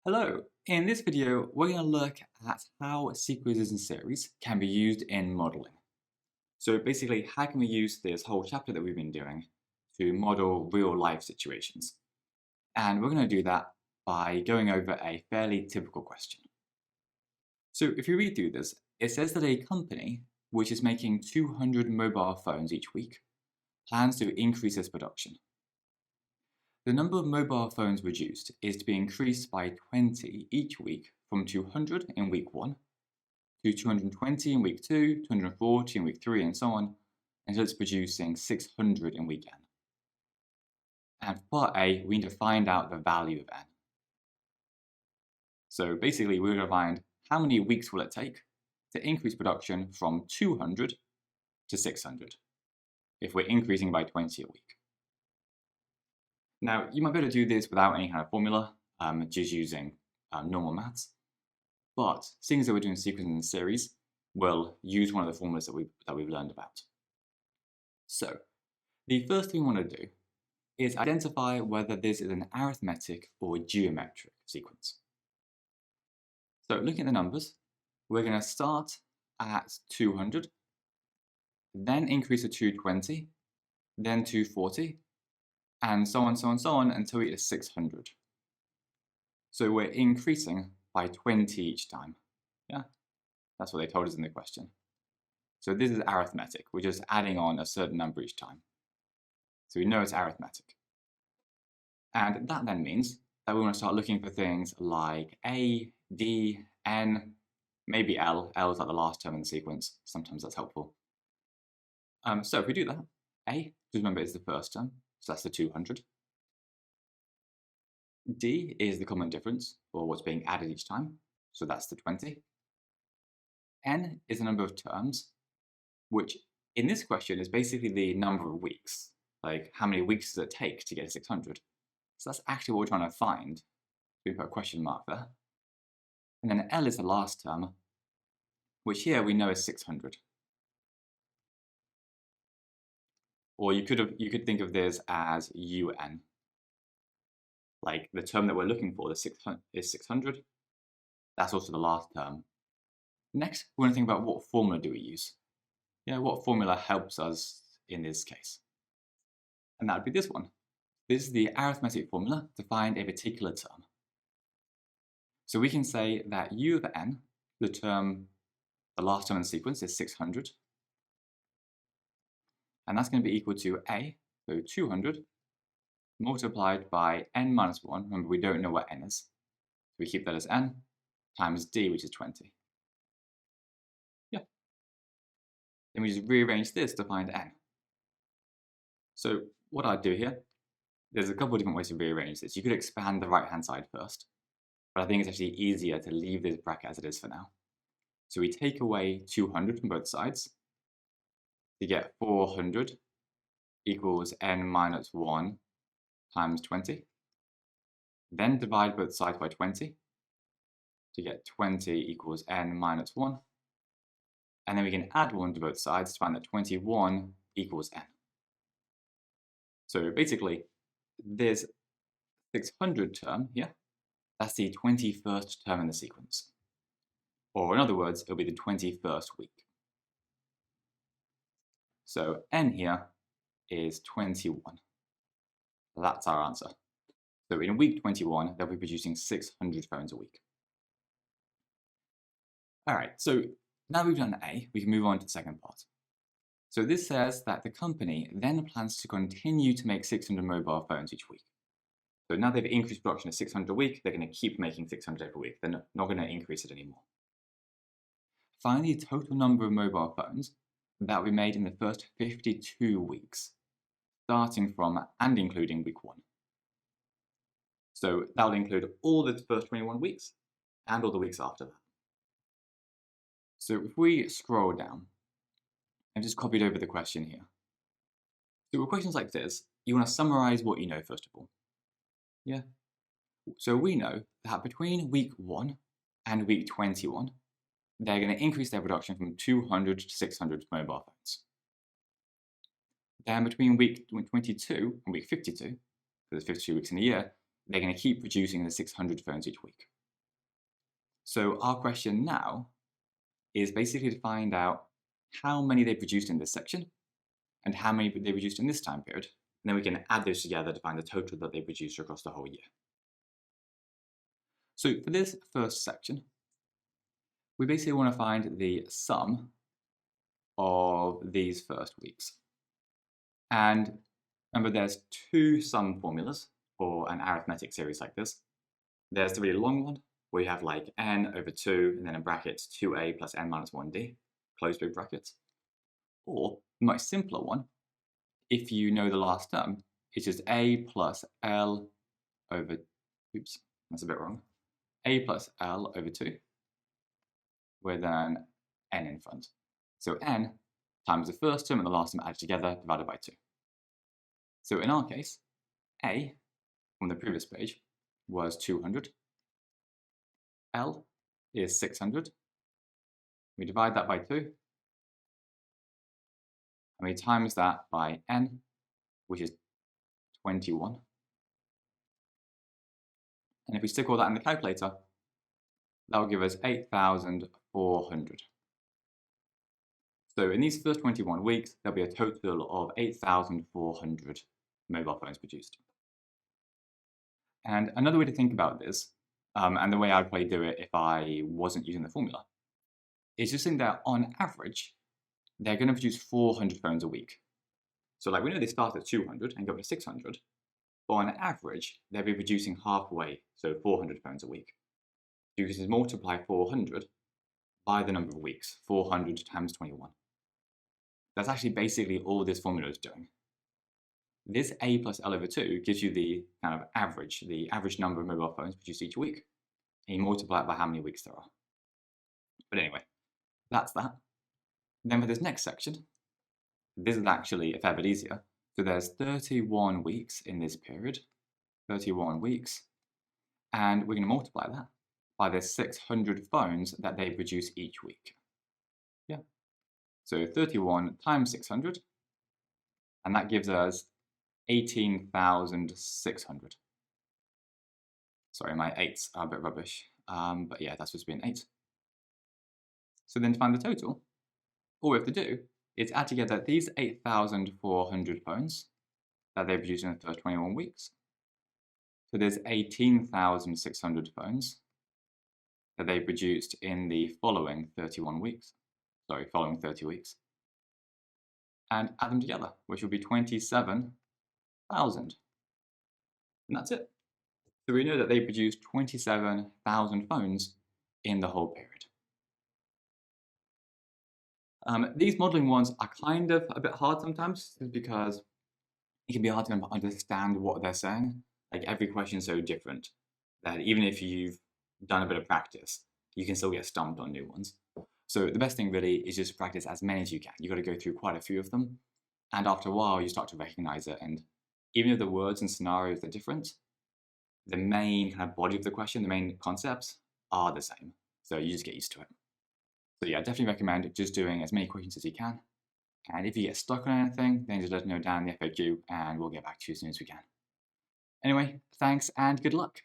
Hello, in this video we're going to look at how sequences and series can be used in modeling. So basically, how can we use this whole chapter that we've been doing to model real life situations? And we're going to do that by going over a fairly typical question. So if you read through this, it says that a company which is making 200 mobile phones each week plans to increase its production. The number of mobile phones produced is to be increased by 20 each week from 200 in week 1 to 220 in week 2, 240 in week 3 and so on until it's producing 600 in week n. And for part A, we need to find out the value of n. So basically we're going to find how many weeks will it take to increase production from 200 to 600 if we're increasing by 20 a week. Now, you might be able to do this without any kind of formula, just using normal maths. But seeing as we're doing sequences and series, we'll use one of the formulas that we've learned about. So, the first thing we want to do is identify whether this is an arithmetic or geometric sequence. So, looking at the numbers, we're going to start at 200, then increase to 220, then 240, and so on, so on, so on, until we get to 600. So we're increasing by 20 each time. Yeah, that's what they told us in the question. So this is arithmetic. We're just adding on a certain number each time. So we know it's arithmetic. And that then means that we want to start looking for things like A, D, N, maybe L. L is like the last term in the sequence. Sometimes that's helpful. So if we do that, A, just remember, is the first term. So that's the 200. D is the common difference, or what's being added each time. So that's the 20. N is the number of terms, which in this question is basically the number of weeks. Like, how many weeks does it take to get to 600? So that's actually what we're trying to find. We put a question mark there. And then L is the last term, which here we know is 600. Or you could think of this as UN. Like the term that we're looking for, is 600. That's also the last term. Next, we want to think about what formula do we use. Yeah, what formula helps us in this case? And that would be this one. This is the arithmetic formula to find a particular term. So we can say that U of n, the last term in the sequence, is 600. And that's going to be equal to A, so 200, multiplied by n minus 1. Remember, we don't know what n is. So we keep that as n, times d, which is 20. Yeah. Then we just rearrange this to find n. So what I'd do here, there's a couple of different ways to rearrange this. You could expand the right-hand side first, but I think it's actually easier to leave this bracket as it is for now. So we take away 200 from both sides. To get 400 equals n minus 1 times 20. Then divide both sides by 20 to get 20 equals n minus 1. And then we can add 1 to both sides to find that 21 equals n. So basically, this 600 term here, that's the 21st term in the sequence. Or in other words, it'll be the 21st week. So n here is 21. That's our answer. So in week 21, they'll be producing 600 phones a week. All right, so now we've done A, we can move on to the second part. So this says that the company then plans to continue to make 600 mobile phones each week. So now they've increased production to 600 a week, they're going to keep making 600 every week. They're not going to increase it anymore. Find the total number of mobile phones that we made in the first 52 weeks, starting from and including week 1. So that will include all the first 21 weeks and all the weeks after that. So if we scroll down, I've just copied over the question here. So with questions like this, you want to summarize what you know first of all. Yeah. So we know that between week 1 and week 21, they're going to increase their production from 200 to 600 mobile phones. Then between week 22 and week 52, because there's 52 weeks in a year, they're going to keep producing the 600 phones each week. So our question now is basically to find out how many they produced in this section and how many they produced in this time period. And then we can add those together to find the total that they produced across the whole year. So for this first section, we basically want to find the sum of these first weeks. And remember, there's two sum formulas for an arithmetic series like this. There's the really long one, where you have like n over 2, and then in brackets 2a plus n minus 1d, close big brackets. Or the much simpler one, if you know the last term, it's just a plus l over, oops, that's a bit wrong, a plus l over 2, with an n in front. So n times the first term and the last term added together, divided by 2. So in our case, a, from the previous page, was 200. L is 600. We divide that by 2. And we times that by n, which is 21. And if we stick all that in the calculator, that will give us 8,400. So in these first 21 weeks, there'll be a total of 8,400 mobile phones produced. And another way to think about this, and the way I'd probably do it if I wasn't using the formula, is just think that on average, they're going to produce 400 phones a week. So like we know they start at 200 and go to 600, but on average, they'll be producing halfway, so 400 phones a week. So you can just multiply 400 by the number of weeks, 400 times 21. That's actually basically all this formula is doing. This a plus l over 2 gives you the kind of average, the average number of mobile phones produced each week. And you multiply it by how many weeks there are. But anyway, that's that. Then for this next section, this is actually a fair bit easier. So there's 31 weeks in this period, 31 weeks, and we're going to multiply that by the 600 phones that they produce each week. Yeah. So 31 times 600, and that gives us 18,600. Sorry, my 8s are a bit rubbish, but yeah, that's supposed to be an 8. So then to find the total, all we have to do is add together these 8,400 phones that they produced in the first 21 weeks. So there's 18,600 phones that they produced in the following 31 weeks. Sorry, following 30 weeks. And add them together, which will be 27,000. And that's it. So we know that they produced 27,000 phones in the whole period. These modeling ones are kind of a bit hard sometimes because it can be hard to understand what they're saying. Like every question is so different that even if you've done a bit of practice, you can still get stumped on new ones. So the best thing really is just practice as many as you can. You've got to go through quite a few of them. And after a while, you start to recognize it. And even if the words and scenarios are different, the main kind of body of the question, the main concepts are the same. So you just get used to it. So yeah, I definitely recommend just doing as many questions as you can. And if you get stuck on anything, then just let us know down in the FAQ and we'll get back to you as soon as we can. Anyway, thanks and good luck.